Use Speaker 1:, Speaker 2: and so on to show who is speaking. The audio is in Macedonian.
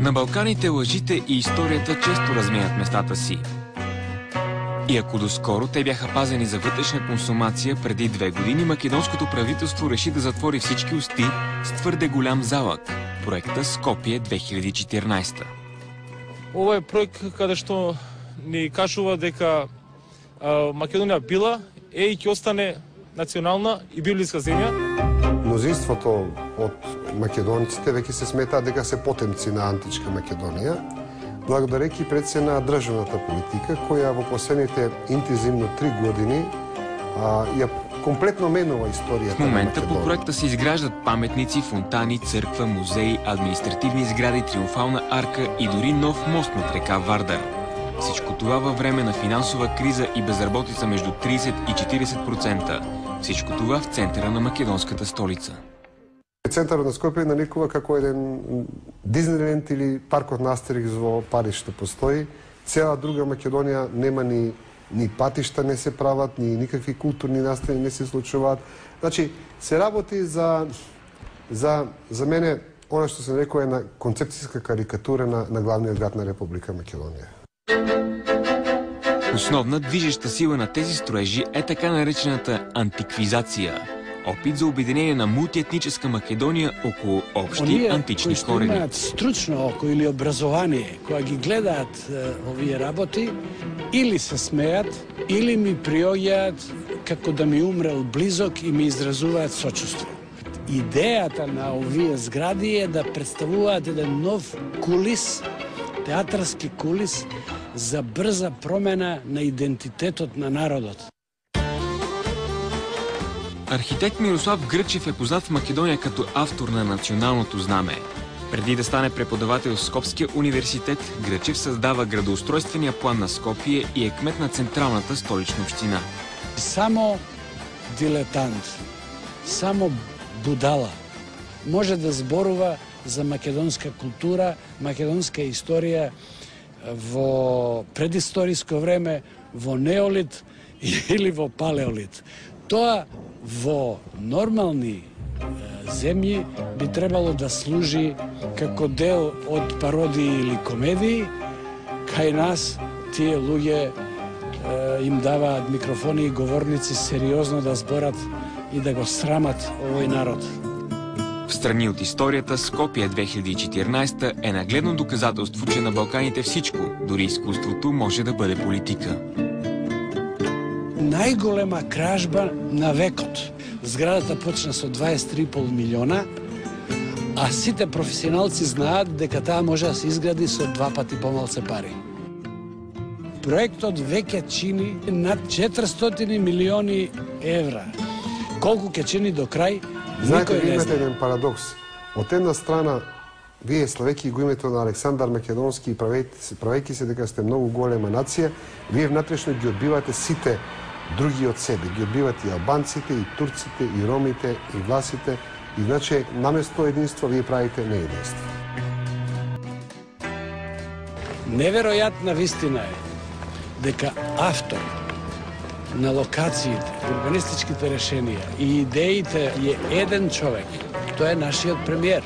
Speaker 1: На Балканите лъжите и историята често разменят местата си. И ако доскоро те бяха пазени за вътрешна консумация, преди 2 години македонското правителство реши да затвори всички усти с твърде голям залък. Проекта Скопие 2014.
Speaker 2: Ова е проект каде што ни кажува дека Македонија била и ќе остане национална и библиска земја.
Speaker 3: Мнозинството од македонците веќе се сметаат дека се потемци на античка Македонија, благодарејќи пред се на државната политика, која во последните интензивно 3 години ја комплетно менува историјата на Македонија.
Speaker 1: В момента по проекта се изграждат паметници, фонтани, црква, музеи, административни сгради, триумфална арка и дори нов мост над река Вардар. Всичко това във време на финансова криза и безработица между 30 и 40%. Всичко това в центъра на македонската столица.
Speaker 3: Центарот на Скопје нарекува како еден Диснейленд или паркот на Астерикс во Париж што постои. Цела друга Македонија нема ни патишта не се прават, ни никакви културни настани не се случуваат. Значи, се работи за мене, она што се нарекува една концепцијска карикатура на главниот град на Република Македонија.
Speaker 1: Основна движеща сила на тези строежи е така наречената антиквизация. Опит за обединение на мултиетническа Македонија околу общи антични корени.
Speaker 4: Оние кои имаат стручно око или образование, која ги гледаат овие работи, или се смеат, или ми приоѓаат како да ми умрел близок и ми изразуваат сочувство. Идејата на овие згради е да представуваат еден нов кулис, театарски кулис за брза промена на идентитетот на народот.
Speaker 1: Архитект Мирослав Грчев е познат в Македонија като автор на националното знаме. Преди да стане преподавател в Скопския университет, Грчев създава градоустройствения план на Скопие и е кмет на централната столична община.
Speaker 4: Само дилетант, само будала може да зборува за македонска култура, македонска историја во предисториско време, во неолит или во палеолит. Тоа во нормални земји би требало да служи како дел од пародии или комедии. Кај нас тие луѓе им даваат микрофони и говорници сериозно да зборат и да го срамат овој народ.
Speaker 1: Встрани от историјата, Скопие 2014 е нагледно доказателство, че на Балканите всичко, дори изкуството, може да бъде политика.
Speaker 4: Најголема кражба на векот. Зградата почна со 23,5 милиона, а сите професионалци знаат дека таа може да се изгради со 2 пати помалце пари. Проектот веќе чини над 400 милиони евра. Колку ќе чини до крај,
Speaker 3: знаете,
Speaker 4: никој не
Speaker 3: имате
Speaker 4: знае.
Speaker 3: еден парадокс. Од една страна, вие славејќи го името на Александар Македонски и правејќи се дека сте многу голема нација, вие внатрешно ги одбивате сите други од себе. Ги одбивате и албанците, и турците, и ромите, и власите. И значи, наместо единство, вие правите неединство.
Speaker 4: Неверојатна вистина е дека автор на локациите, урбанистичките решенија и идеите е еден човек. Тоа е нашиот премиер.